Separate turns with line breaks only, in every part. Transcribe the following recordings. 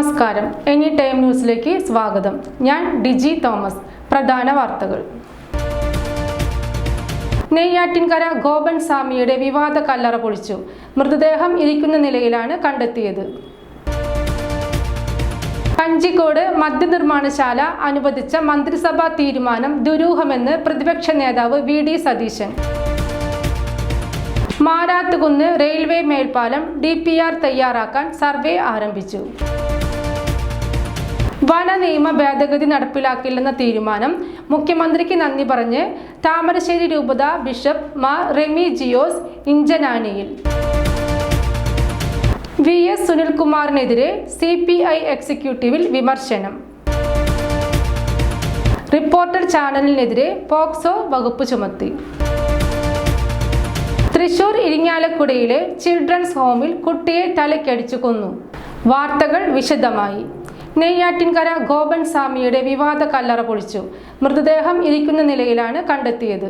നമസ്കാരം. Any time ന്യൂസിലേക്ക് സ്വാഗതം. ഞാൻ ഡിജി തോമസ്. പ്രധാന വാർത്തകൾ. നെയ്യാറ്റിൻകര ഗോപൻ സ്വാമിയുടെ വിവാദ കല്ലറ പൊളിച്ചു. മൃതദേഹം ഇരിക്കുന്ന നിലയിലാണ് കണ്ടെത്തിയത്. കഞ്ചിക്കോട് മദ്യനിർമ്മാണശാല അനുവദിച്ച മന്ത്രിസഭാ തീരുമാനം ദുരൂഹമെന്ന് പ്രതിപക്ഷ നേതാവ് വി.ഡി. സതീശൻ. മാരാത്തുകുന്ന് റെയിൽവേ മേൽപ്പാലം DPR തയ്യാറാക്കാൻ സർവേ ആരംഭിച്ചു. വന നിയമ ഭേദഗതി നടപ്പിലാക്കില്ലെന്ന തീരുമാനം മുഖ്യമന്ത്രിക്ക് നന്ദി പറഞ്ഞ് താമരശ്ശേരി രൂപത ബിഷപ്പ് മാർ റെമിജിയോസ് ഇഞ്ചനാനിയിൽ. VS സുനിൽകുമാറിനെതിരെ CPI എക്സിക്യൂട്ടീവിൽ വിമർശനം. റിപ്പോർട്ടർ ചാനലിനെതിരെ പോക്സോ വകുപ്പ് ചുമത്തി. തൃശൂർ ഇരിങ്ങാലക്കുടയിലെ ചിൽഡ്രൻസ് ഹോമിൽ കുട്ടിയെ തലക്കടിച്ചു കൊന്നു. വാർത്തകൾ വിശദമായി. നെയ്യാറ്റിൻകര ഗോപൻ സ്വാമിയുടെ വിവാദ കല്ലറ പൊളിച്ചു. മൃതദേഹം ഇരിക്കുന്ന നിലയിലാണ് കണ്ടെത്തിയത്.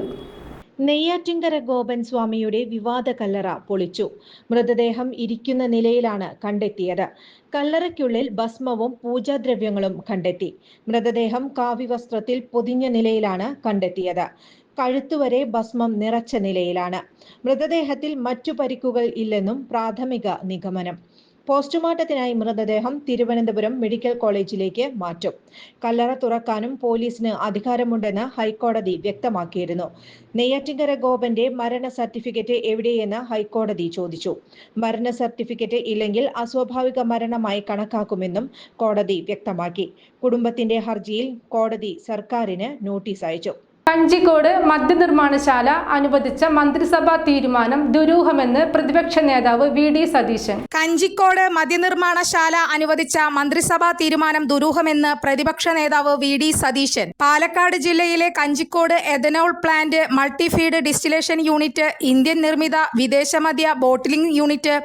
നെയ്യാറ്റിൻകര ഗോപൻ സ്വാമിയുടെ വിവാദ കല്ലറ പൊളിച്ചു. മൃതദേഹം ഇരിക്കുന്ന നിലയിലാണ് കണ്ടെത്തിയത്. കല്ലറയ്ക്കുള്ളിൽ ഭസ്മവും പൂജാദ്രവ്യങ്ങളും കണ്ടെത്തി. മൃതദേഹം കാവ്യവസ്ത്രത്തിൽ പൊതിഞ്ഞ നിലയിലാണ് കണ്ടെത്തിയത്. കഴുത്തുവരെ ഭസ്മം നിറച്ച നിലയിലാണ്. മൃതദേഹത്തിൽ മറ്റു പരിക്കുകൾ ഇല്ലെന്നും പ്രാഥമിക നിഗമനം. പോസ്റ്റ്മോർട്ടത്തിനായി മൃതദേഹം തിരുവനന്തപുരം മെഡിക്കൽ കോളേജിലേക്ക് മാറ്റും. കല്ലറ തുറക്കാനും പോലീസിന് അധികാരമുണ്ടെന്ന് ഹൈക്കോടതി വ്യക്തമാക്കിയിരുന്നു. നെയ്യാറ്റിൻകര ഗോപന്റെ മരണ സർട്ടിഫിക്കറ്റ് എവിടെയെന്ന് ഹൈക്കോടതി ചോദിച്ചു. മരണ സർട്ടിഫിക്കറ്റ് ഇല്ലെങ്കിൽ അസ്വാഭാവിക മരണമായി കണക്കാക്കുമെന്നും കോടതി വ്യക്തമാക്കി. കുടുംബത്തിന്റെ ഹർജിയിൽ കോടതി സർക്കാരിന് നോട്ടീസ് അയച്ചു.
കഞ്ചിക്കോട് മദ്യനിർമ്മാണശാല അനുവദിച്ച മന്ത്രിസഭാ തീരുമാനം ദുരൂഹമെന്ന് പ്രതിപക്ഷ നേതാവ് വി.ഡി. സതീശൻ.
കഞ്ചിക്കോട് മദ്യനിർമ്മാണശാല അനുവദിച്ച മന്ത്രിസഭാ തീരുമാനം ദുരൂഹമെന്ന് പ്രതിപക്ഷ നേതാവ് വി.ഡി. സതീശൻ. പാലക്കാട് ജില്ലയിലെ Kanjikode ethanol plant, multi feed distillation unit, Indian നിർമ്മിത വിദേശമദ്യ bottling unit,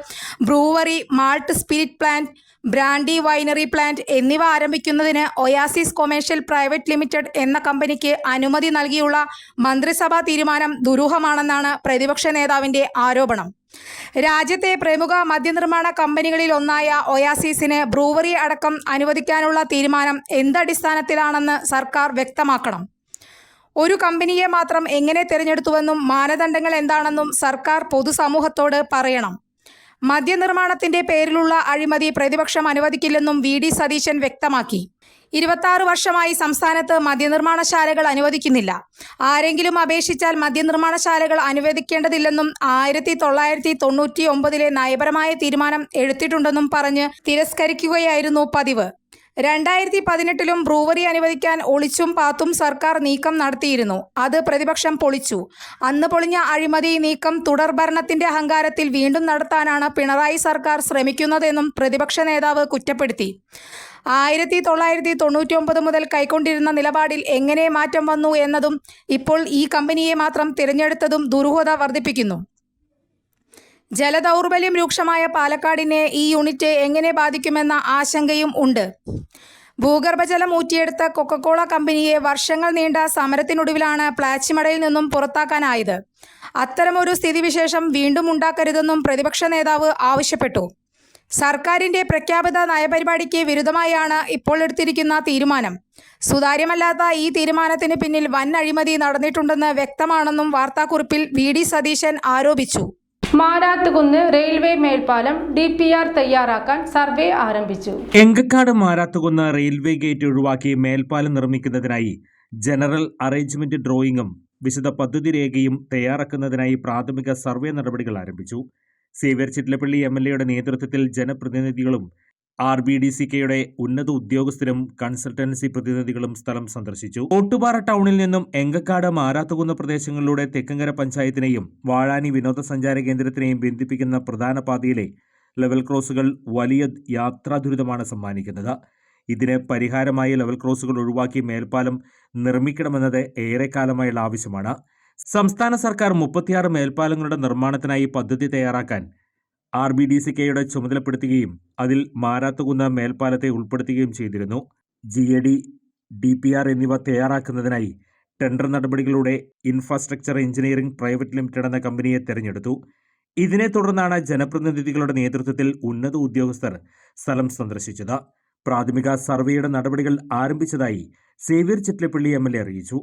brewery, malt spirit plant, brandy winery plant എന്നിവ ആരംഭിക്കുന്നതിന് ഒയാസിസ് കൊമേഴ്ഷ്യൽ പ്രൈവറ്റ് ലിമിറ്റഡ് എന്ന കമ്പനിക്ക് അനുമതി നൽകിയുള്ള മന്ത്രിസഭാ തീരുമാനം ദുരൂഹമാണെന്നാണ് പ്രതിപക്ഷ നേതാവിന്റെ ആരോപണം. രാജ്യത്തെ പ്രമുഖ മദ്യനിർമ്മാണ കമ്പനികളിൽ ഒന്നായ ഒയാസിസിന് ബ്രൂവറി അടക്കം അനുവദിക്കാനുള്ള തീരുമാനം എന്തടിസ്ഥാനത്തിലാണെന്ന് സർക്കാർ വ്യക്തമാക്കണം. ഒരു കമ്പനിയെ മാത്രം എങ്ങനെ തിരഞ്ഞെടുത്തുവെന്നും മാനദണ്ഡങ്ങൾ എന്താണെന്നും സർക്കാർ പൊതുസമൂഹത്തോട് പറയണം. മദ്യനിർമ്മാണത്തിന്റെ പേരിലുള്ള അഴിമതി പ്രതിപക്ഷം അനുവദിക്കില്ലെന്നും വി.ഡി. സതീശൻ വ്യക്തമാക്കി. 26 വർഷമായി സംസ്ഥാനത്ത് മദ്യനിർമ്മാണശാലകൾ അനുവദിക്കുന്നില്ല. ആരെങ്കിലും അപേക്ഷിച്ചാൽ മദ്യനിർമ്മാണശാലകൾ അനുവദിക്കേണ്ടതില്ലെന്നും 1999 നയപരമായ തീരുമാനം എടുത്തിട്ടുണ്ടെന്നും പറഞ്ഞ് തിരസ്കരിക്കുകയായിരുന്നു പതിവ്. 2018 ബ്രൂവറി അനുവദിക്കാൻ ഒളിച്ചും പാത്തും സർക്കാർ നീക്കം നടത്തിയിരുന്നു. അത് പ്രതിപക്ഷം പൊളിച്ചു. അന്ന് പൊളിഞ്ഞ അഴിമതി നീക്കം തുടർഭരണത്തിന്റെ അഹങ്കാരത്തിൽ വീണ്ടും നടത്താനാണ് പിണറായി സർക്കാർ ശ്രമിക്കുന്നതെന്നും പ്രതിപക്ഷ നേതാവ് കുറ്റപ്പെടുത്തി. 1999 മുതൽ കൈക്കൊണ്ടിരുന്ന നിലപാടിൽ എങ്ങനെ മാറ്റം വന്നു എന്നതും ഇപ്പോൾ ഈ കമ്പനിയെ മാത്രം തിരഞ്ഞെടുത്തതും ദുരൂഹത വർദ്ധിപ്പിക്കുന്നു. ജലദൗർബല്യം രൂക്ഷമായ പാലക്കാടിനെ ഈ യൂണിറ്റ് എങ്ങനെ ബാധിക്കുമെന്ന ആശങ്കയും ഉണ്ട്. ഭൂഗർഭജലം ഊറ്റിയെടുത്ത കൊക്കക്കോള കമ്പനിയെ വർഷങ്ങൾ നീണ്ട സമരത്തിനൊടുവിലാണ് പ്ലാച്ചിമടയിൽ നിന്നും പുറത്താക്കാനായത്. അത്തരമൊരു സ്ഥിതിവിശേഷം വീണ്ടും ഉണ്ടാക്കരുതെന്നും പ്രതിപക്ഷ നേതാവ് ആവശ്യപ്പെട്ടു. സർക്കാരിന്റെ പ്രഖ്യാപിത നയപരിപാടിക്ക് വിരുദ്ധമായാണ് ഇപ്പോൾ എടുത്തിരിക്കുന്ന തീരുമാനം. സുതാര്യമല്ലാത്ത ഈ തീരുമാനത്തിന് പിന്നിൽ വൻ അഴിമതി നടന്നിട്ടുണ്ടെന്ന് വ്യക്തമാണെന്നും വാർത്താക്കുറിപ്പിൽ വി.ഡി. സതീശൻ ആരോപിച്ചു.
മാരാത്തുകുന്ന് റെയിൽവേ മേൽപ്പാലം DPR തയ്യാറാക്കാൻ സർവേ ആരംഭിച്ചു.
എങ്കക്കാട് മാരാത്തുകുന്ന് റെയിൽവേ ഗേറ്റ് ഒഴിവാക്കി മേൽപ്പാലം നിർമ്മിക്കുന്നതിനായി ജനറൽ അറേഞ്ച്മെന്റ് ഡ്രോയിങ്ങും വിശദ പദ്ധതി രേഖയും തയ്യാറാക്കുന്നതിനായി പ്രാഥമിക സർവേ നടപടികൾ ആരംഭിച്ചു. സേവ്യർ ചിറ്റലപ്പള്ളി MLA നേതൃത്വത്തിൽ ജനപ്രതിനിധികളും RBDCKയുടെ ഉന്നത ഉദ്യോഗസ്ഥരും കൺസൾട്ടൻസി പ്രതിനിധികളും സ്ഥലം സന്ദർശിച്ചു. ഓട്ടുപാറ ടൗണിൽ നിന്നും എങ്കക്കാട് മാരാത്തുകുന്ന് പ്രദേശങ്ങളിലൂടെ തെക്കങ്കര പഞ്ചായത്തിനെയും വാഴാനി വിനോദസഞ്ചാര കേന്ദ്രത്തിനെയും ബന്ധിപ്പിക്കുന്ന പ്രധാന പാതയിലെ ലെവൽ ക്രോസുകൾ വലിയ യാത്രാ ദുരിതമാണ് സമ്മാനിക്കുന്നത്. ഇതിന് പരിഹാരമായി ലെവൽ ക്രോസുകൾ ഒഴിവാക്കി മേൽപ്പാലം നിർമ്മിക്കണമെന്നത് ഏറെക്കാലമായുള്ള ആവശ്യമാണ്. സംസ്ഥാന സർക്കാർ 36 മേൽപ്പാലങ്ങളുടെ നിർമ്മാണത്തിനായി പദ്ധതി തയ്യാറാക്കാൻ RBDCKയുടെ ചുമതലപ്പെടുത്തുകയും അതിൽ മാരാത്തുകുന്ന് മേൽപ്പാലത്തെ ഉൾപ്പെടുത്തുകയും ചെയ്തിരുന്നു. GAD, DPR എന്നിവ തയ്യാറാക്കുന്നതിനായി ടെൻഡർ നടപടികളുടെ ഇൻഫ്രാസ്ട്രക്ചർ എഞ്ചിനീയറിംഗ് പ്രൈവറ്റ് ലിമിറ്റഡ് എന്ന കമ്പനിയെ തെരഞ്ഞെടുത്തു. ഇതിനെ തുടർന്നാണ് ജനപ്രതിനിധികളുടെ നേതൃത്വത്തിൽ ഉന്നത ഉദ്യോഗസ്ഥർ സ്ഥലം സന്ദർശിച്ചത്. പ്രാഥമിക സർവേയുടെ നടപടികൾ ആരംഭിച്ചതായി സേവ്യർ ചിറ്റലപ്പള്ളി MLA അറിയിച്ചു.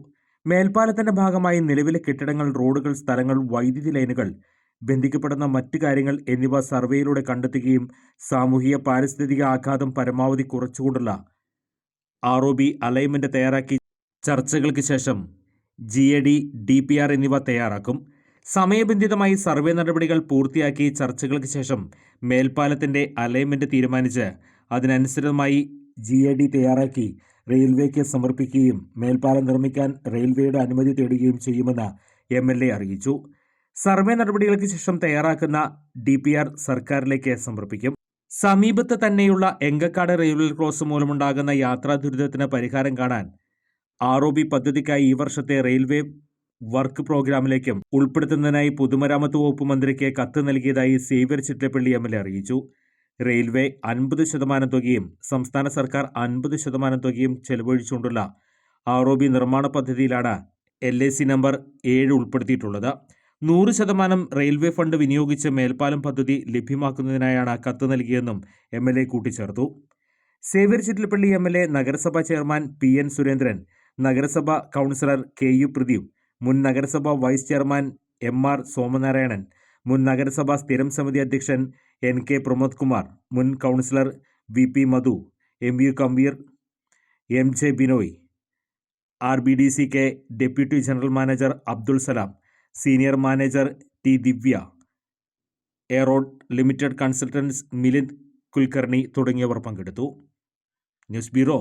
മേൽപ്പാലത്തിന്റെ ഭാഗമായി നിലവിലെ കെട്ടിടങ്ങൾ, റോഡുകൾ, സ്ഥലങ്ങൾ, വൈദ്യുതി ലൈനുകൾ, ബന്ധിക്കപ്പെടുന്ന മറ്റു കാര്യങ്ങൾ എന്നിവ സർവേയിലൂടെ കണ്ടെത്തുകയും സാമൂഹിക പാരിസ്ഥിതിക ആഘാതം പരമാവധി കുറച്ചുകൊണ്ടുള്ള ROB അലൈൻമെന്റ് തയ്യാറാക്കി ചർച്ചകൾക്ക് ശേഷം GAD, DPR എന്നിവ തയ്യാറാക്കും. സമയബന്ധിതമായി സർവേ നടപടികൾ പൂർത്തിയാക്കി ചർച്ചകൾക്ക് ശേഷം മേൽപ്പാലത്തിന്റെ അലൈൻമെന്റ് തീരുമാനിച്ച് അതിനനുസൃതമായി GAD തയ്യാറാക്കി റെയിൽവേക്ക് സമർപ്പിക്കുകയും മേൽപ്പാലം നിർമ്മിക്കാൻ റെയിൽവേയുടെ അനുമതി തേടുകയും ചെയ്യുമെന്ന് MLA അറിയിച്ചു. സർവേ നടപടികൾക്ക് ശേഷം തയ്യാറാക്കുന്ന DPR സർക്കാരിലേക്ക് സമർപ്പിക്കും. സമീപത്ത് തന്നെയുള്ള എങ്കക്കാട് റെയിൽവേ ക്രോസ് മൂലമുണ്ടാകുന്ന യാത്രാ ദുരിതത്തിന് പരിഹാരം കാണാൻ ROB പദ്ധതിക്കായി ഈ വർഷത്തെ റെയിൽവേ വർക്ക് പ്രോഗ്രാമിലേക്കും ഉൾപ്പെടുത്തുന്നതിനായി പൊതുമരാമത്ത് വകുപ്പ് മന്ത്രിക്ക് കത്ത് നൽകിയതായി സേവ്യർ ചിറ്റലപ്പള്ളി MLA അറിയിച്ചു. റെയിൽവേ 50% തുകയും സംസ്ഥാന സർക്കാർ 50% തുകയും ചെലവഴിച്ചുകൊണ്ടുള്ള ROB നിർമ്മാണ പദ്ധതിയിലാണ് LAC നമ്പർ 7 ഉൾപ്പെടുത്തിയിട്ടുള്ളത്. 100% റെയിൽവേ ഫണ്ട് വിനിയോഗിച്ച് മേൽപ്പാലം പദ്ധതി ലഭ്യമാക്കുന്നതിനായാണ് കത്ത് നൽകിയതെന്നും MLA കൂട്ടിച്ചേർത്തു. സേവ്യർ ചിറ്റലപ്പള്ളി MLA, നഗരസഭാ ചെയർമാൻ PN സുരേന്ദ്രൻ, നഗരസഭാ കൗൺസിലർ KU പ്രദീപ്, മുൻ നഗരസഭാ വൈസ് ചെയർമാൻ MR സോമനാരായണൻ, മുൻ നഗരസഭാ സ്ഥിരം സമിതി അധ്യക്ഷൻ NK പ്രമോദ് കുമാർ, മുൻ councillor VP Madhu, MU Kamveer, MJ Binoy, RBDCK deputy general manager Abdul Salam, senior manager T Divya, എയറോഡ് ലിമിറ്റഡ് കൺസൾട്ടൻസ് മിലിന്ദ് കുൽക്കർണി തുടങ്ങിയവർ പങ്കെടുത്തു. News bureau,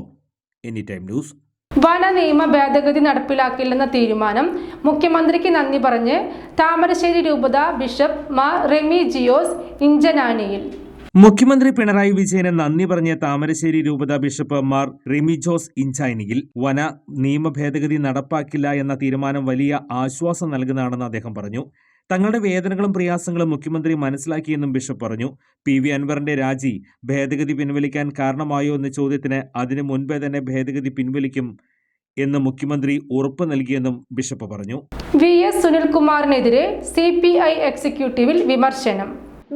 any time news.
വന നിയമ ഭേദഗതി നടപ്പിലാക്കില്ലെന്ന തീരുമാനം മുഖ്യമന്ത്രിക്ക് നന്ദി പറഞ്ഞ് താമരശ്ശേരി രൂപത ബിഷപ്പ് മാർ റെമിജിയോസ് ഇഞ്ചനാനിയിൽ.
മുഖ്യമന്ത്രി പിണറായി വിജയന് നന്ദി പറഞ്ഞ താമരശ്ശേരി രൂപത ബിഷപ്പ് മാർ റെമിജോസ് ഇഞ്ചാനിയിൽ വന നിയമ ഭേദഗതി നടപ്പാക്കില്ല എന്ന തീരുമാനം വലിയ ആശ്വാസം നൽകുന്നതാണെന്ന് അദ്ദേഹം പറഞ്ഞു. തങ്ങളുടെ വേദനകളും പ്രയാസങ്ങളും മുഖ്യമന്ത്രി മനസ്സിലാക്കിയെന്നും ബിഷപ്പ് പറഞ്ഞു. PV അൻവറിന്റെ രാജി ഭേദഗതി പിൻവലിക്കാൻ കാരണമായോ എന്ന ചോദ്യത്തിന് അതിനു മുൻപേ തന്നെ ഭേദഗതി പിൻവലിക്കും എന്ന് മുഖ്യമന്ത്രി ഉറപ്പ് നൽകിയെന്നും ബിഷപ്പ് പറഞ്ഞു.
VS സുനിൽകുമാറിനെതിരെ CPI എക്സിക്യൂട്ടീവിൽ വിമർശനം.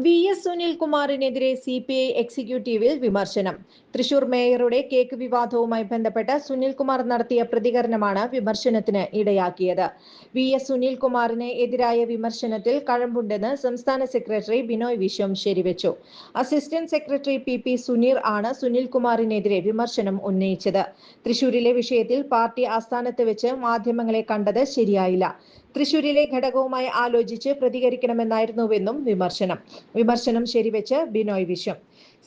VS സുനിൽകുമാറിനെതിരെ CPI എക്സിക്യൂട്ടീവിൽ വിമർശനം. തൃശൂർ മേയറുടെ കേക്ക് വിവാദവുമായി ബന്ധപ്പെട്ട് സുനിൽകുമാർ നടത്തിയ പ്രതികരണമാണ് വിമർശനത്തിന് ഇടയാക്കിയത്. VS സുനിൽകുമാറിന് എതിരായ വിമർശനത്തിൽ കഴമ്പുണ്ടെന്ന് സംസ്ഥാന secretary Binoy Viswam ശരിവെച്ചു. Assistant secretary PP Suneer ആണ് സുനിൽകുമാറിനെതിരെ വിമർശനം ഉന്നയിച്ചത്. തൃശൂരിലെ വിഷയത്തിൽ പാർട്ടി ആസ്ഥാനത്ത് വെച്ച് മാധ്യമങ്ങളെ കണ്ടത് ശരിയായില്ല. തൃശൂരിലെ ഘടകവുമായി ആലോചിച്ച് പ്രതികരിക്കണമെന്നായിരുന്നുവെന്നും വിമർശനം ശരിവെച്ച് ബിനോയ് വിശ്വം.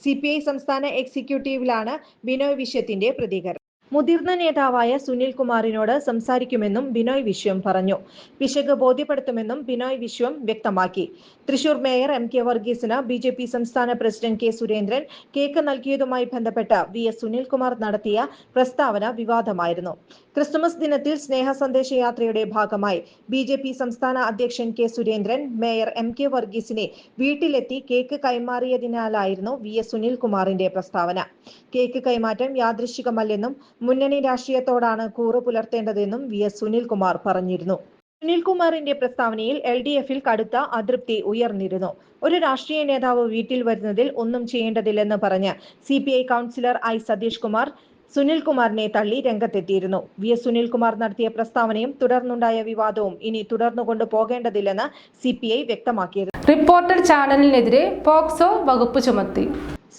CPI സംസ്ഥാന എക്സിക്യൂട്ടീവിലാണ് ബിനോയ് വിശ്വത്തിന്റെ പ്രതികരണം. മുതിർന്ന നേതാവായ സുനിൽകുമാറിനോട് സംസാരിക്കുമെന്നും ബിനോയ് വിശ്വം പറഞ്ഞു. പിശക് ബോധ്യപ്പെടുത്തുമെന്നും ബിനോയ് വിശ്വം വ്യക്തമാക്കി. തൃശൂർ മേയർ MK വർഗീസിന് BJP സംസ്ഥാന പ്രസിഡന്റ് K സുരേന്ദ്രൻ കേക്ക് നൽകിയതുമായി ബന്ധപ്പെട്ട് VS സുനിൽകുമാർ നടത്തിയ പ്രസ്താവന വിവാദമായിരുന്നു. ക്രിസ്തുമസ് ദിനത്തിൽ സ്നേഹ സന്ദേശയാത്രയുടെ ഭാഗമായി BJP സംസ്ഥാന അധ്യക്ഷൻ K സുരേന്ദ്രൻ മേയർ MK വർഗീസിനെ വീട്ടിലെത്തി കേക്ക് കൈമാറിയതിനാലായിരുന്നു VS സുനിൽകുമാറിന്റെ പ്രസ്താവന. കേക്ക് കൈമാറ്റം യാദൃശ്ചികമല്ലെന്നും മുന്നണി രാഷ്ട്രീയത്തോടാണ് കൂറ് പുലർത്തേണ്ടതെന്നും VS സുനിൽകുമാർ പറഞ്ഞിരുന്നു. സുനിൽകുമാറിന്റെ പ്രസ്താവനയിൽ LDF-ൽ കടുത്ത അതൃപ്തി ഉയർന്നിരുന്നു. ഒരു രാഷ്ട്രീയ നേതാവ് വീട്ടിൽ വരുന്നതിൽ ഒന്നും ചെയ്യേണ്ടതില്ലെന്ന് പറഞ്ഞ് CPI councillor I Satheesh Kumar സുനിൽകുമാറിനെ തള്ളി രംഗത്തെത്തിയിരുന്നു. VS സുനിൽകുമാർ നടത്തിയ പ്രസ്താവനയും തുടർന്നുണ്ടായ വിവാദവും ഇനി തുടർന്നുകൊണ്ട് പോകേണ്ടതില്ലെന്ന് CPI വ്യക്തമാക്കിയിരുന്നു.
റിപ്പോർട്ടർ ചാനലിനെതിരെ പോക്സോ വകുപ്പ് ചുമത്തി.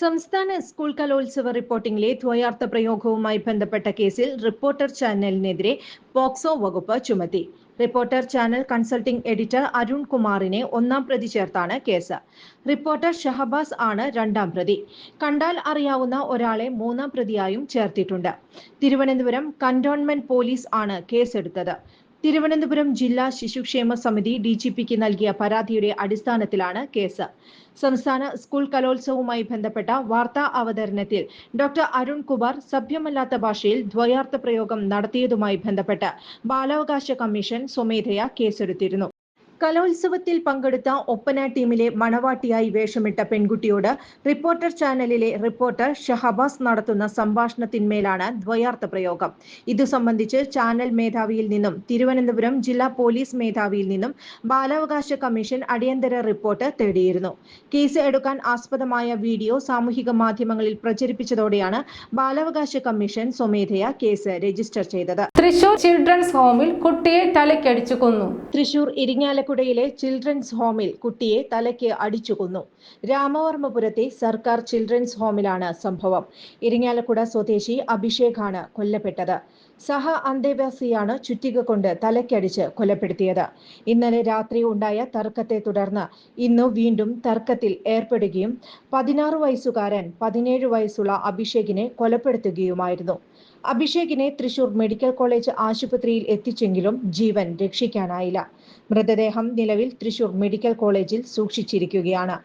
സംസ്ഥാന സ്കൂൾ കലോത്സവ റിപ്പോർട്ടിംഗിലെ ദ്വയാർത്ഥ പ്രയോഗവുമായി ബന്ധപ്പെട്ട കേസിൽ റിപ്പോർട്ടർ ചാനലിനെതിരെ പോക്സോ വകുപ്പ് ചുമത്തി. Reporter channel consulting editor Arun കുമാറിനെ 1-ാം പ്രതി ചേർത്താണ് കേസ്. റിപ്പോർട്ടർ ഷഹബാസ് ആണ് 2-ാം പ്രതി. കണ്ടാൽ അറിയാവുന്ന ഒരാളെ 3-ാം പ്രതിയായും ചേർത്തിട്ടുണ്ട്. തിരുവനന്തപുരം കന്റോൺമെന്റ് പോലീസ് ആണ് കേസെടുത്തത്. തിരുവനന്തപുരം ജില്ലാ ശിശുക്ഷേമ സമിതി DGPക്ക് നൽകിയ പരാതിയുടെ അടിസ്ഥാനത്തിലാണ് കേസ്. സംസ്ഥാന സ്കൂൾ കലോത്സവവുമായി ബന്ധപ്പെട്ട വാർത്താ അവതരണത്തിൽ ഡോക്ടർ അരുൺ കുമാർ സഭ്യമല്ലാത്ത ഭാഷയിൽ ദ്വയാർത്ഥ പ്രയോഗം നടത്തിയതുമായി ബന്ധപ്പെട്ട് ബാലാവകാശ കമ്മീഷൻ സ്വമേധയാ കേസെടുത്തിരുന്നു. കലോത്സവത്തിൽ പങ്കെടുത്ത ഒപ്പന ടീമിലെ മണവാട്ടിയായി വേഷമിട്ട പെൺകുട്ടിയോട് റിപ്പോർട്ടർ ചാനലിലെ റിപ്പോർട്ടർ ഷഹബാസ് നടത്തുന്ന സംഭാഷണത്തിന്മേലാണ് ദ്വയാർത്ഥ പ്രയോഗം. ഇതു സംബന്ധിച്ച് ചാനൽ മേധാവിയിൽ നിന്നും തിരുവനന്തപുരം ജില്ലാ പോലീസ് മേധാവിയിൽ നിന്നും ബാലാവകാശ കമ്മീഷൻ അടിയന്തര റിപ്പോർട്ട് തേടിയിരുന്നു. കേസ് എടുക്കാൻ ആസ്പദമായ വീഡിയോ സാമൂഹിക മാധ്യമങ്ങളിൽ പ്രചരിപ്പിച്ചതോടെയാണ് ബാലാവകാശ കമ്മീഷൻ സ്വമേധയാ കേസ് രജിസ്റ്റർ ചെയ്തത്.
തൃശൂർ ചിൽഡ്രൻസ് ഹോമിൽ കുട്ടിയെ തലയ്ക്കടിച്ചു കൊന്നു.
തൃശൂർ ഇരിങ്ങാലക്കുടയിലെ ചിൽഡ്രൻസ് ഹോമിൽ കുട്ടിയെ തലയ്ക്ക് അടിച്ചു കൊന്നു. രാമവർമ്മപുരത്തെ സർക്കാർ ചിൽഡ്രൻസ് ഹോമിലാണ് സംഭവം. ഇരിങ്ങാലക്കുട സ്വദേശി അഭിഷേകാണ് കൊല്ലപ്പെട്ടത്. സഹ അന്തേവാസിയാണ് ചുറ്റിക കൊണ്ട് തലയ്ക്കടിച്ച് കൊലപ്പെടുത്തിയത്. ഇന്നലെ രാത്രി ഉണ്ടായ തർക്കത്തെ തുടർന്ന് ഇന്നു വീണ്ടും തർക്കത്തിൽ ഏർപ്പെടുകയും 16 വയസ്സുകാരൻ 17 വയസ്സുള്ള അഭിഷേകിനെ കൊലപ്പെടുത്തുകയുമായിരുന്നു. അഭിഷേകിനെ തൃശൂർ മെഡിക്കൽ കോളേജ് ആശുപത്രിയിൽ എത്തിച്ചെങ്കിലും ജീവൻ രക്ഷിക്കാനായില്ല. മൃതദേഹം നിലവിൽ തൃശൂർ മെഡിക്കൽ കോളേജിൽ സൂക്ഷിച്ചിരിക്കുകയാണ്.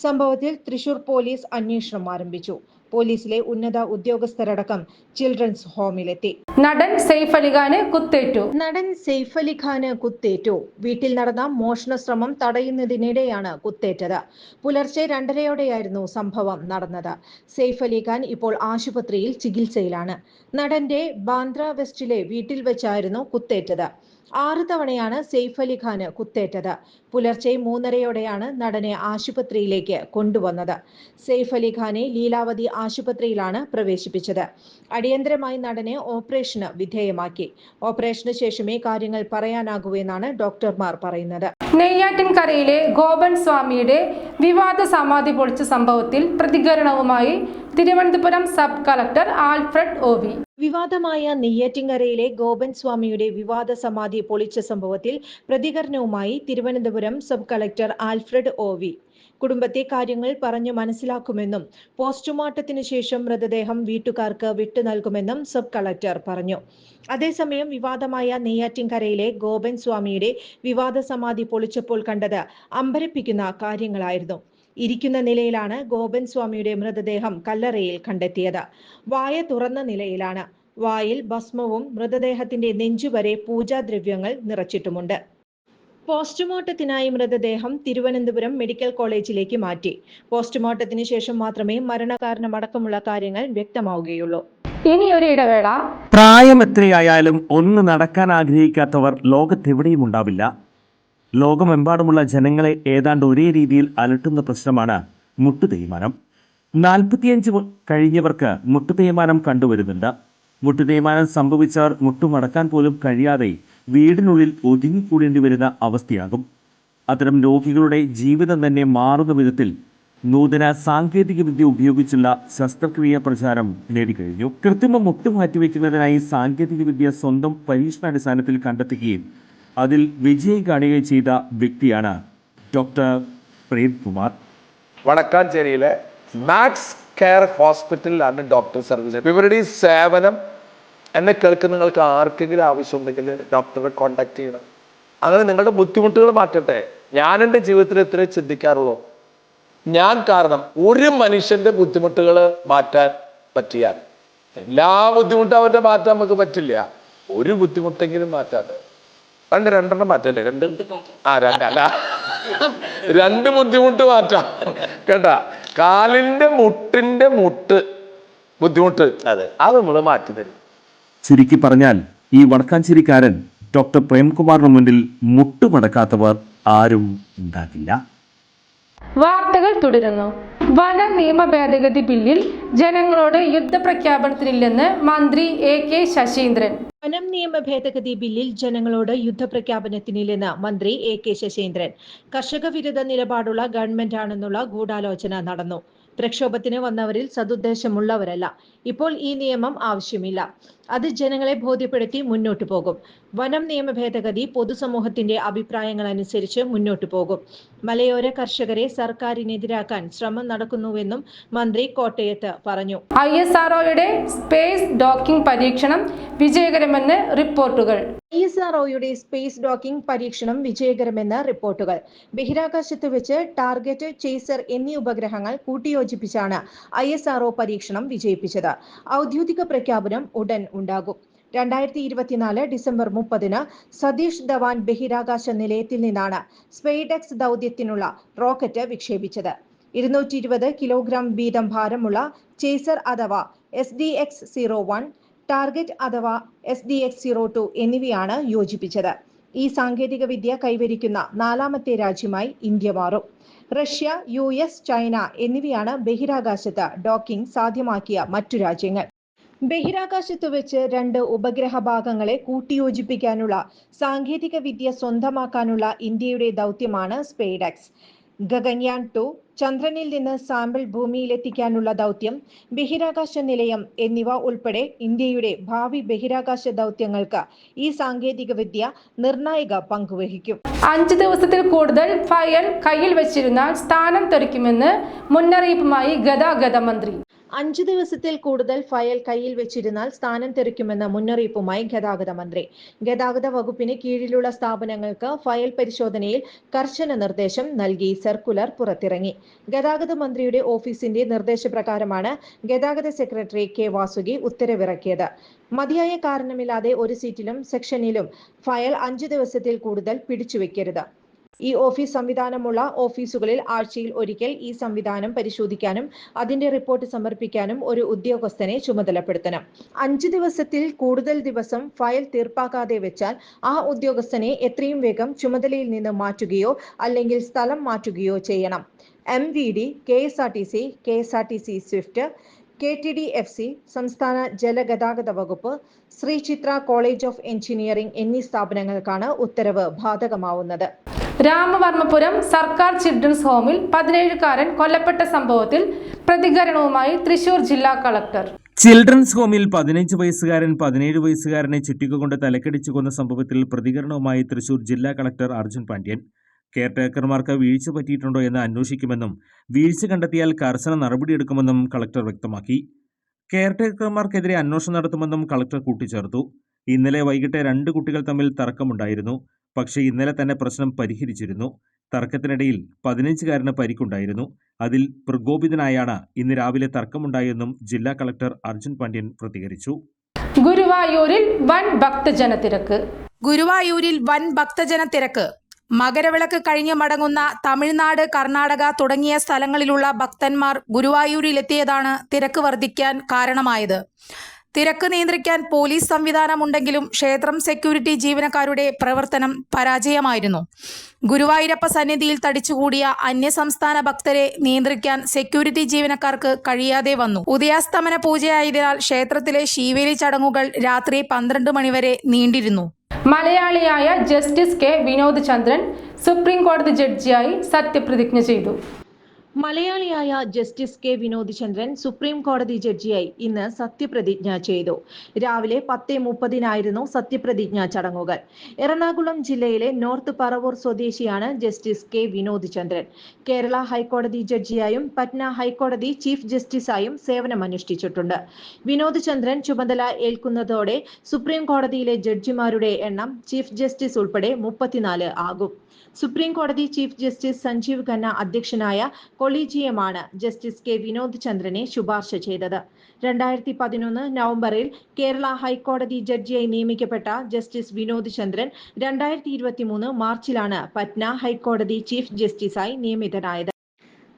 സംഭവത്തിൽ തൃശൂർ പോലീസ് അന്വേഷണം ആരംഭിച്ചു. പോലീസിലെ ഉന്നത ഉദ്യോഗസ്ഥരടക്കം ചിൽഡ്രൻസ് ഹോമിലെത്തി.
നടൻ സെയ്ഫ് അലിഖാന് കുത്തേറ്റു.
നടൻ സെയ്ഫ് അലിഖാന് കുത്തേറ്റു. വീട്ടിൽ നടന്ന മോഷണ ശ്രമം തടയുന്നതിനിടെയാണ് കുത്തേറ്റത്. പുലർച്ചെ 2:30യോടെയായിരുന്നു സംഭവം നടന്നത്. സെയ്ഫ് അലിഖാൻ ഇപ്പോൾ ആശുപത്രിയിൽ ചികിത്സയിലാണ്. നടന്റെ ബാന്ദ്ര വെസ്റ്റിലെ വീട്ടിൽ വെച്ചായിരുന്നു കുത്തേറ്റത്. 6 തവണയാണ് സെയ്ഫ് അലിഖാന് കുത്തേറ്റത്. പുലർച്ചെ 3:30യോടെയാണ് നടനെ ആശുപത്രിയിലേക്ക് കൊണ്ടുവന്നത്. സെയ്ഫ് അലിഖാനെ ലീലാവതി ആശുപത്രിയിലാണ് പ്രവേശിപ്പിച്ചത്. അടിയന്തരമായി നടനെ ഓപ്പറേഷന് വിധേയമാക്കി. ഓപ്പറേഷന് ശേഷമേ കാര്യങ്ങൾ പറയാനാകൂ എന്നാണ് ഡോക്ടർമാർ പറയുന്നത്.
നെയ്യാറ്റിൻകരയിലെ ഗോപൻ സ്വാമിയുടെ വിവാദ സമാധി പൊളിച്ച സംഭവത്തിൽ പ്രതികരണവുമായി Thiruvananthapuram sub collector Alfred O.
വിവാദമായ നെയ്യാറ്റിൻകരയിലെ ഗോപൻ സ്വാമിയുടെ വിവാദ സമാധി പൊളിച്ച സംഭവത്തിൽ പ്രതികരണവുമായി Thiruvananthapuram sub collector Alfred O. കുടുംബത്തെ കാര്യങ്ങൾ പറഞ്ഞു മനസ്സിലാക്കുമെന്നും പോസ്റ്റ്മോർട്ടത്തിന് ശേഷം മൃതദേഹം വീട്ടുകാർക്ക് വിട്ടു നൽകുമെന്നും സബ് കളക്ടർ പറഞ്ഞു. അതേസമയം വിവാദമായ നെയ്യാറ്റിൻകരയിലെ ഗോപൻ സ്വാമിയുടെ വിവാദ സമാധി പൊളിച്ചപ്പോൾ കണ്ടത് അമ്പരപ്പിക്കുന്ന കാര്യങ്ങളായിരുന്നു. ഇരിക്കുന്ന നിലയിലാണ് ഗോപൻ സ്വാമിയുടെ മൃതദേഹം കല്ലറയിൽ കണ്ടെത്തിയത്. വായ തുറന്ന നിലയിലാണ്. വായിൽ ഭസ്മവും മൃതദേഹത്തിന്റെ നെഞ്ചുവരെ പൂജാദ്രവ്യങ്ങൾ നിറച്ചിട്ടുമുണ്ട്. പോസ്റ്റ്മോർട്ടത്തിനായി മൃതദേഹം തിരുവനന്തപുരം മെഡിക്കൽ കോളേജിലേക്ക് മാറ്റി. പോസ്റ്റ്മോർട്ടത്തിന് ശേഷം മാത്രമേ മരണകാരണമടക്കമുള്ള കാര്യങ്ങൾ വ്യക്തമാവുകയുള്ളൂ.
ഇനി ഒരു ഇടവേള.
പ്രായം എത്രയായാലും ഒന്ന് നടക്കാൻ ആഗ്രഹിക്കാത്തവർ ലോകത്തെവിടെയും ഉണ്ടാവില്ല. ലോകമെമ്പാടുമുള്ള ജനങ്ങളെ ഏതാണ്ട് ഒരേ രീതിയിൽ അലട്ടുന്ന പ്രശ്നമാണ് മുട്ടുതേയ്മാനം. 45 കഴിഞ്ഞവർക്ക് മുട്ടുതേയ്മാനം കണ്ടുവരുന്നുണ്ട്. മുട്ടുതേയ്മാനം സംഭവിച്ചവർ മുട്ടുമടക്കാൻ പോലും കഴിയാതെ വീടിനുള്ളിൽ ഒതുങ്ങിക്കൂടേണ്ടി വരുന്ന അവസ്ഥയാകും. അത്തരം രോഗികളുടെ ജീവിതം തന്നെ മാറുന്ന വിധത്തിൽ നൂതന സാങ്കേതിക വിദ്യ ഉപയോഗിച്ചുള്ള ശസ്ത്രക്രിയ പ്രചാരം നേടിക്കഴിഞ്ഞു. കൃത്രിമ മുട്ട് മാറ്റിവെക്കുന്നതിനായി സാങ്കേതിക വിദ്യ സ്വന്തം പരീക്ഷണാടിസ്ഥാനത്തിൽ കണ്ടെത്തുകയും അതിൽ വിജയം കാണുകയും ചെയ്ത വ്യക്തിയാണ് ഡോക്ടർ പ്രേംകുമാർ.
വടക്കാഞ്ചേരിയിലെ മാക്സ് കെയർ ഹോസ്പിറ്റലിലാണ് ഡോക്ടർ സർവീസ്. ഇവരുടെ ഈ സേവനം എന്നെ കേൾക്കുന്ന നിങ്ങൾക്ക് ആർക്കെങ്കിലും ആവശ്യമുണ്ടെങ്കിൽ ഡോക്ടറെ കോൺടാക്ട് ചെയ്യണം. അങ്ങനെ നിങ്ങളുടെ ബുദ്ധിമുട്ടുകൾ മാറ്റട്ടെ. ഞാൻ എൻ്റെ ജീവിതത്തിൽ എത്ര ചിന്തിക്കാറുള്ളൂ. ഞാൻ കാരണം ഒരു മനുഷ്യന്റെ ബുദ്ധിമുട്ടുകൾ മാറ്റാൻ പറ്റിയാൽ, എല്ലാ ബുദ്ധിമുട്ടും അവരുടെ മാറ്റാൻ നമുക്ക് പറ്റില്ല, ഒരു ബുദ്ധിമുട്ടെങ്കിലും മാറ്റാതെ രണ്ടെണ്ണം മാറ്റല്ലേ? രണ്ട് ബുദ്ധിമുട്ട് മാറ്റാം കേട്ടാ. കാലിന്റെ മുട്ടിന്റെ ബുദ്ധിമുട്ട് അത് നമ്മൾ മാറ്റി തരും.
ചുരുക്കി പറഞ്ഞാൽ ഈ വടക്കാഞ്ചേരിക്കാരൻ ഡോക്ടർ പ്രേംകുമാറിന് മുന്നിൽ മുട്ടുമടക്കാത്തവർ ആരും ഉണ്ടാകില്ല.
വാർത്തകൾ തുടരുന്നു. വന നിയമ ഭേദഗതി ബില്ലിൽ ജനങ്ങളോട് യുദ്ധപ്രഖ്യാപനത്തിനില്ലെന്ന് മന്ത്രി എ.കെ. ശശീന്ദ്രൻ.
വനം നിയമ ഭേദഗതി ബില്ലിൽ ജനങ്ങളോട് യുദ്ധപ്രഖ്യാപനത്തിനില്ലെന്ന് മന്ത്രി എ.കെ. ശശീന്ദ്രൻ. കർഷക വിരുദ്ധ നിലപാടുള്ള ഗവൺമെന്റാണെന്നുള്ള ഗൂഢാലോചന നടന്നു. പ്രക്ഷോഭത്തിന് വന്നവരിൽ സതുദ്ദേശമുള്ളവരല്ല. ഇപ്പോൾ ഈ നിയമം ആവശ്യമില്ല. അത് ജനങ്ങളെ ബോധ്യപ്പെടുത്തി മുന്നോട്ടു പോകും. വനം നിയമ ഭേദഗതി പൊതുസമൂഹത്തിന്റെ അഭിപ്രായങ്ങൾ അനുസരിച്ച് മുന്നോട്ടു പോകും. മലയോര കർഷകരെ സർക്കാരിനെതിരാക്കാൻ ശ്രമം നടക്കുന്നുവെന്നും മന്ത്രി കോട്ടയത്ത് പറഞ്ഞു.
ISROയുടെ സ്പേസ് ഡോക്കിംഗ് പരീക്ഷണം വിജയകരമെന്ന് റിപ്പോർട്ടുകൾ.
ISROയുടെ സ്പേസ് ഡോക്കിംഗ് പരീക്ഷണം വിജയകരമെന്ന് റിപ്പോർട്ടുകൾ. ബഹിരാകാശത്ത് വെച്ച് ടാർഗറ്റ്, ചേസർ എന്നീ ഉപഗ്രഹങ്ങൾ കൂട്ടിയോജിപ്പിച്ചാണ് ISRO പരീക്ഷണം വിജയിപ്പിച്ചത്. ഔദ്യോഗിക പ്രഖ്യാപനം ഉടൻ ഉണ്ടാകും. 2024 ഡിസംബർ 30 സതീഷ് ധവാൻ ബഹിരാകാശ നിലയത്തിൽ നിന്നാണ് സ്പെയ്ഡെക്സ് ദൗത്യത്തിനുള്ള റോക്കറ്റ് വിക്ഷേപിച്ചത്. 220 കിലോഗ്രാം വീതം ഭാരമുള്ള ചേസർ അഥവാ SDX-01, ടാർഗറ്റ് അഥവാ SDX-02 എന്നിവയാണ് യോജിപ്പിച്ചത്. ഈ സാങ്കേതിക വിദ്യ കൈവരിക്കുന്ന 4ാമത്തെ രാജ്യമായി ഇന്ത്യ മാറും. റഷ്യ, US, ചൈന എന്നിവയാണ് ബഹിരാകാശത്ത് ഡോക്കിംഗ് സാധ്യമാക്കിയ മറ്റു രാജ്യങ്ങൾ. ബഹിരാകാശത്ത് വെച്ച് 2 ഉപഗ്രഹ ഭാഗങ്ങളെ കൂട്ടിയോജിപ്പിക്കാനുള്ള സാങ്കേതിക വിദ്യ സ്വന്തമാക്കാനുള്ള ഇന്ത്യയുടെ ദൗത്യമാണ് സ്പെയ്ഡെക്സ്. ഗഗൻയാൻ 2, ചന്ദ്രനിൽ നിന്ന് സാമ്പിൾ ഭൂമിയിലെത്തിക്കാനുള്ള ദൗത്യം, ബഹിരാകാശ നിലയം എന്നിവ ഉൾപ്പെടെ ഇന്ത്യയുടെ ഭാവി ബഹിരാകാശ ദൗത്യങ്ങൾക്ക് ഈ സാങ്കേതിക വിദ്യ നിർണായക പങ്കുവഹിക്കും.
5 ദിവസത്തിൽ കൂടുതൽ ഫയൽ കയ്യിൽ വെച്ചിരുന്നാൽ സ്ഥാനം തെറിക്കുമെന്ന് മുന്നറിയിപ്പുമായി ഗതാഗത മന്ത്രി.
5 ദിവസത്തിൽ കൂടുതൽ ഫയൽ കയ്യിൽ വെച്ചിരുന്നാൽ സ്ഥാനം തെറിക്കുമെന്ന മുന്നറിയിപ്പുമായി ഗതാഗത മന്ത്രി. ഗതാഗത വകുപ്പിന് കീഴിലുള്ള സ്ഥാപനങ്ങൾക്ക് ഫയൽ പരിശോധനയിൽ കർശന നിർദ്ദേശം നൽകി സർക്കുലർ പുറത്തിറങ്ങി. ഗതാഗത മന്ത്രിയുടെ ഓഫീസിന്റെ നിർദ്ദേശപ്രകാരമാണ് ഗതാഗത സെക്രട്ടറി കെ വാസുകി ഉത്തരവിറക്കിയത്. മതിയായ കാരണമില്ലാതെ ഒരു സീറ്റിലും സെക്ഷനിലും ഫയൽ 5 ദിവസത്തിൽ കൂടുതൽ പിടിച്ചുവെക്കരുത്. ഈ ഓഫീസ് സംവിധാനമുള്ള ഓഫീസുകളിൽ ആഴ്ചയിൽ ഒരിക്കൽ ഈ സംവിധാനം പരിശോധിക്കാനും അതിന്റെ റിപ്പോർട്ട് സമർപ്പിക്കാനും ഒരു ഉദ്യോഗസ്ഥനെ ചുമതലപ്പെടുത്തണം. 5 ദിവസത്തിൽ കൂടുതൽ ദിവസം ഫയൽ തീർപ്പാക്കാതെ വെച്ചാൽ ആ ഉദ്യോഗസ്ഥനെ എത്രയും വേഗം ചുമതലയിൽ നിന്ന് മാറ്റുകയോ അല്ലെങ്കിൽ സ്ഥലം മാറ്റുകയോ ചെയ്യണം. MVD, KSRTC, KSRTC Swift, KTDFC, സംസ്ഥാന ജലഗതാഗത വകുപ്പ്, ശ്രീ ചിത്ര കോളേജ് ഓഫ് എഞ്ചിനീയറിംഗ് എന്നീ സ്ഥാപനങ്ങൾക്കാണ് ഉത്തരവ് ബാധകമാവുന്നത്.
രാമവർമ്മപുരം സർക്കാർ ചിൽഡ്രൻസ് ഹോമിൽ 17കാരൻ കൊല്ലപ്പെട്ട സംഭവത്തിൽ പ്രതികരണവുമായി തൃശൂർ ജില്ലാ കളക്ടർ.
ചിൽഡ്രൻസ് ഹോമിൽ 15 വയസ്സുകാരൻ 17 വയസ്സുകാരനെ ചുറ്റിക തലക്കടിച്ചു കൊന്ന സംഭവത്തിൽ പ്രതികരണവുമായി തൃശൂർ ജില്ലാ കളക്ടർ അർജുൻ പാണ്ഡ്യൻ. കെയർടേക്കർമാർക്ക് വീഴ്ച പറ്റിയിട്ടുണ്ടോ എന്ന് അന്വേഷിക്കുമെന്നും വീഴ്ച കണ്ടെത്തിയാൽ കർശന നടപടിയെടുക്കുമെന്നും കളക്ടർ വ്യക്തമാക്കി. കെയർടേക്കർമാർക്കെതിരെ അന്വേഷണം നടത്തുമെന്നും കളക്ടർ കൂട്ടിച്ചേർത്തു. ഇന്നലെ വൈകിട്ട് 2 കുട്ടികൾ തമ്മിൽ തർക്കമുണ്ടായിരുന്നു. പക്ഷേ ഇന്നലെ തന്നെ പ്രശ്നം പരിഹരിച്ചിരുന്നു. തർക്കത്തിനിടയിൽ 15കാരന് പരിക്കുണ്ടായിരുന്നു. അതിൽ പ്രകോപിതനായാണ് ഇന്ന് രാവിലെ തർക്കമുണ്ടായെന്നും ജില്ലാ കളക്ടർ അർജുൻ പാണ്ഡ്യൻ പ്രതികരിച്ചു.
ഗുരുവായൂരിൽ വൻ ഭക്തജനത്തിരക്ക്.
ഗുരുവായൂരിൽ വൻ ഭക്തജനത്തിരക്ക്. മകരവിളക്ക് കഴിഞ്ഞ് മടങ്ങുന്ന തമിഴ്നാട്, കർണാടക തുടങ്ങിയ സ്ഥലങ്ങളിലുള്ള ഭക്തന്മാർ ഗുരുവായൂരിലെത്തിയതാണ് തിരക്ക് വർദ്ധിക്കാൻ കാരണമായത്. തിരക്ക് നിയന്ത്രിക്കാൻ പോലീസ് സംവിധാനമുണ്ടെങ്കിലും ക്ഷേത്രം സെക്യൂരിറ്റി ജീവനക്കാരുടെ പ്രവർത്തനം പരാജയമായിരുന്നു. ഗുരുവായൂരപ്പ സന്നിധിയിൽ തടിച്ചുകൂടിയ അന്യസംസ്ഥാന ഭക്തരെ നിയന്ത്രിക്കാൻ സെക്യൂരിറ്റി ജീവനക്കാർക്ക് കഴിയാതെ വന്നു. ഉദയാസ്തമന പൂജയായതിനാൽ ക്ഷേത്രത്തിലെ ശീവേലി ചടങ്ങുകൾ രാത്രി 12 മണിവരെ നീണ്ടിരുന്നു.
മലയാളിയായ ജസ്റ്റിസ് കെ വിനോദ് ചന്ദ്രൻ സുപ്രീം കോടതി ജഡ്ജിയായി സത്യപ്രതിജ്ഞ ചെയ്തു.
മലയാളിയായ ജസ്റ്റിസ് കെ വിനോദ് ചന്ദ്രൻ സുപ്രീം കോടതി ജഡ്ജിയായി ഇന്ന് സത്യപ്രതിജ്ഞ ചെയ്തു. രാവിലെ 10:30 സത്യപ്രതിജ്ഞാ ചടങ്ങുകൾ. എറണാകുളം ജില്ലയിലെ നോർത്ത് പറവൂർ സ്വദേശിയാണ് ജസ്റ്റിസ് കെ വിനോദ് ചന്ദ്രൻ. കേരള ഹൈക്കോടതി ജഡ്ജിയായും പറ്റ്ന ഹൈക്കോടതി ചീഫ് ജസ്റ്റിസായും സേവനമനുഷ്ഠിച്ചിട്ടുണ്ട്. വിനോദ് ചന്ദ്രൻ ചുമതല ഏൽക്കുന്നതോടെ സുപ്രീം കോടതിയിലെ ജഡ്ജിമാരുടെ എണ്ണം ചീഫ് ജസ്റ്റിസ് ഉൾപ്പെടെ 34 ആകും. സുപ്രീം കോടതി ചീഫ് ജസ്റ്റിസ് സഞ്ജീവ് ഖന്ന അധ്യക്ഷനായ കൊളീജിയമാണ് ജസ്റ്റിസ് കെ വിനോദ് ചന്ദ്രനെ ശുപാർശ ചെയ്തത്. 2011 നവംബറിൽ കേരള ഹൈക്കോടതി ജഡ്ജിയായി നിയമിക്കപ്പെട്ട ജസ്റ്റിസ് വിനോദ് ചന്ദ്രൻ 2023 മാർച്ചിലാണ് പറ്റ്ന ഹൈക്കോടതി ചീഫ് ജസ്റ്റിസായി നിയമിതനായത്.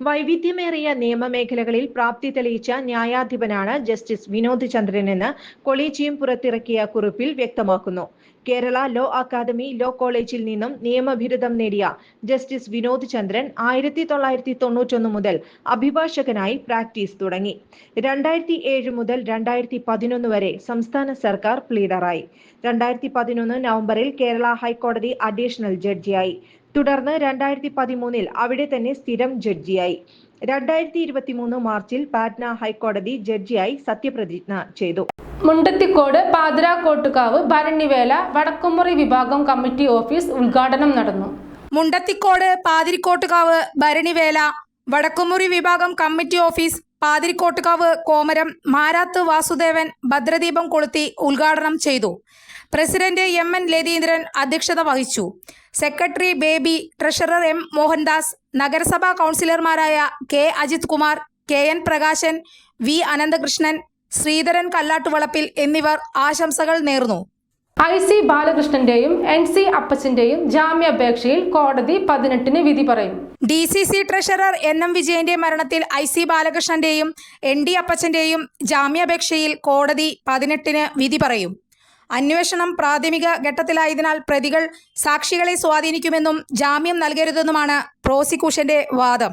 വൈവിധ്യമേറിയ നിയമമേഖലകളിൽ പ്രാപ്തി തെളിയിച്ച ന്യായാധിപനാണ് ജസ്റ്റിസ് വിനോദ് ചന്ദ്രനെന്ന് കൊളീജിയം പുറത്തിറക്കിയ കുറിപ്പിൽ വ്യക്തമാക്കുന്നു. കേരള ലോ അക്കാദമി ലോ കോളേജിൽ നിന്നും നിയമബിരുദം നേടിയ ജസ്റ്റിസ് വിനോദ് ചന്ദ്രൻ 1991 മുതൽ അഭിഭാഷകനായി പ്രാക്ടീസ് തുടങ്ങി. 2007 മുതൽ 2011 വരെ സംസ്ഥാന സർക്കാർ പ്ലീഡറായി. 2011 നവംബറിൽ കേരള ഹൈക്കോടതി അഡീഷണൽ ജഡ്ജിയായി. തുടർന്ന് 2013 അവിടെ തന്നെ സ്ഥിരം ജഡ്ജിയായി. 2023 മാർച്ചിൽ പാറ്റ്ന ഹൈക്കോടതി ജഡ്ജിയായി സത്യപ്രതിജ്ഞ ചെയ്തു.
മുണ്ടത്തിക്കോട് പാതിരാക്കോട്ടുകാവ് ഭരണിവേല വടക്കുമുറി വിഭാഗം കമ്മിറ്റി ഓഫീസ് ഉദ്ഘാടനം നടന്നു.
മുണ്ടത്തിക്കോട് പാതിരിക്കോട്ടുകാവ് ഭരണിവേല വടക്കുമുറി വിഭാഗം കമ്മിറ്റി ഓഫീസ് പാതിരിക്കോട്ടുകാവ് കോമരം മാരാത്ത് വാസുദേവൻ ഭദ്രദീപം കൊളുത്തി ഉദ്ഘാടനം ചെയ്തു. പ്രസിഡന്റ് MN ലതീന്ദ്രൻ അധ്യക്ഷത വഹിച്ചു. Secretary baby, treasurer M Mohandas, നഗരസഭാ കൗൺസിലർമാരായ K Ajith Kumar, KN Prakashan, V Ananthakrishnan, Sreedharan കല്ലാട്ടുവളപ്പിൽ എന്നിവർ ആശംസകൾ നേർന്നു.
IC ബാലകൃഷ്ണന്റെയും NC അപ്പച്ചന്റെയും ജാമ്യാപേക്ഷയിൽ കോടതി 18-ന് വിധി പറയും.
DCC ട്രഷറർ NM വിജയന്റെ മരണത്തിൽ IC ബാലകൃഷ്ണന്റെയും ND അപ്പച്ചന്റെയും ജാമ്യാപേക്ഷയിൽ കോടതി 18-ന് വിധി പറയും. അന്വേഷണം പ്രാഥമിക ഘട്ടത്തിലായതിനാൽ പ്രതികൾ സാക്ഷികളെ സ്വാധീനിക്കുമെന്നും ജാമ്യം നൽകരുതെന്നുമാണ് പ്രോസിക്യൂഷന്റെ വാദം.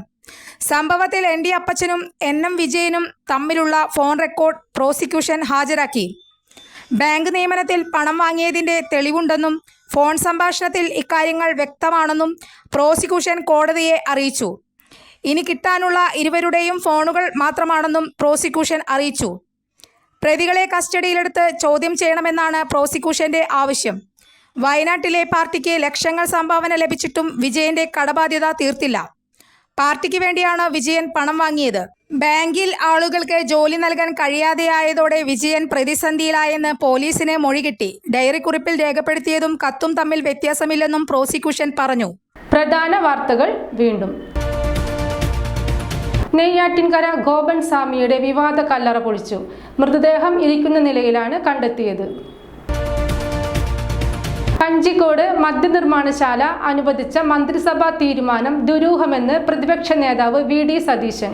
സംഭവത്തിൽ ND അപ്പച്ചനും NM വിജയനും തമ്മിലുള്ള ഫോൺ റെക്കോർഡ് പ്രോസിക്യൂഷൻ ഹാജരാക്കി. ബാങ്ക് നിയമനത്തിൽ പണം വാങ്ങിയതിന്റെ തെളിവുണ്ടെന്നും ഫോൺ സംഭാഷണത്തിൽ ഇക്കാര്യങ്ങൾ വ്യക്തമാണെന്നും പ്രോസിക്യൂഷൻ കോടതിയെ അറിയിച്ചു. ഇനി കിട്ടാനുള്ള ഇരുവരുടെയും ഫോണുകൾ മാത്രമാണെന്നും പ്രോസിക്യൂഷൻ അറിയിച്ചു. പ്രതികളെ കസ്റ്റഡിയിലെടുത്ത് ചോദ്യം ചെയ്യണമെന്നാണ് പ്രോസിക്യൂഷന്റെ ആവശ്യം. വയനാട്ടിലെ പാർട്ടിക്ക് ലക്ഷങ്ങൾ സംഭാവന ലഭിച്ചിട്ടും വിജയന്റെ കടബാധ്യത തീർത്തില്ല. പാർട്ടിക്ക് വേണ്ടിയാണ് വിജയൻ പണം വാങ്ങിയത്. ബാങ്കിൽ ആളുകൾക്ക് ജോലി നൽകാൻ കഴിയാതെയായതോടെ വിജയൻ പ്രതിസന്ധിയിലായെന്ന് പോലീസിന് മൊഴി കിട്ടി. ഡയറിക്കുറിപ്പിൽ രേഖപ്പെടുത്തിയതും കത്തും തമ്മിൽ വ്യത്യാസമില്ലെന്നും പ്രോസിക്യൂഷൻ പറഞ്ഞു.
പ്രധാന വാർത്തകൾ വീണ്ടും. നെയ്യാറ്റിൻകര ഗോപൻ സ്വാമിയുടെ വിവാദ കല്ലറ പൊളിച്ചു. മൃതദേഹം ഇരിക്കുന്ന നിലയിലാണ് കണ്ടെത്തിയത്. കഞ്ചിക്കോട് മദ്യനിർമ്മാണശാല അനുവദിച്ച മന്ത്രിസഭാ തീരുമാനം ദുരൂഹമെന്ന് പ്രതിപക്ഷ നേതാവ് VD സതീശൻ.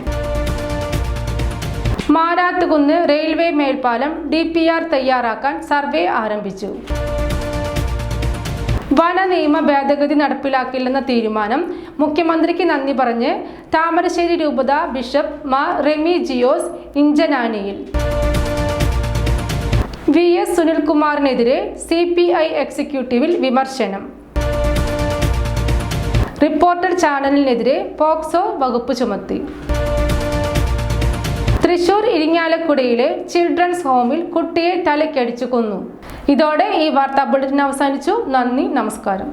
മാരാത്തുകുന്ന് റെയിൽവേ മേൽപ്പാലം DPR തയ്യാറാക്കാൻ സർവേ ആരംഭിച്ചു. വന നിയമ ഭേദഗതി നടപ്പിലാക്കില്ലെന്ന തീരുമാനം മുഖ്യമന്ത്രിക്ക് നന്ദി പറഞ്ഞ് താമരശ്ശേരി രൂപത ബിഷപ്പ് മാർ റെമി ജിയോസ് ഇഞ്ചനാനിയിൽ. VS സുനിൽകുമാറിനെതിരെ CPI എക്സിക്യൂട്ടീവിൽ വിമർശനം. റിപ്പോർട്ടർ ചാനലിനെതിരെ പോക്സോ വകുപ്പ് ചുമത്തി. തൃശൂർ ഇരിങ്ങാലക്കുടയിലെ ചിൽഡ്രൻസ് ഹോമിൽ കുട്ടിയെ തലയ്ക്കടിച്ചു കൊന്നു. ഇതോടെ ഈ വാർത്താ ബുള്ളറ്റിൻ അവസാനിച്ചു. നന്ദി, നമസ്കാരം.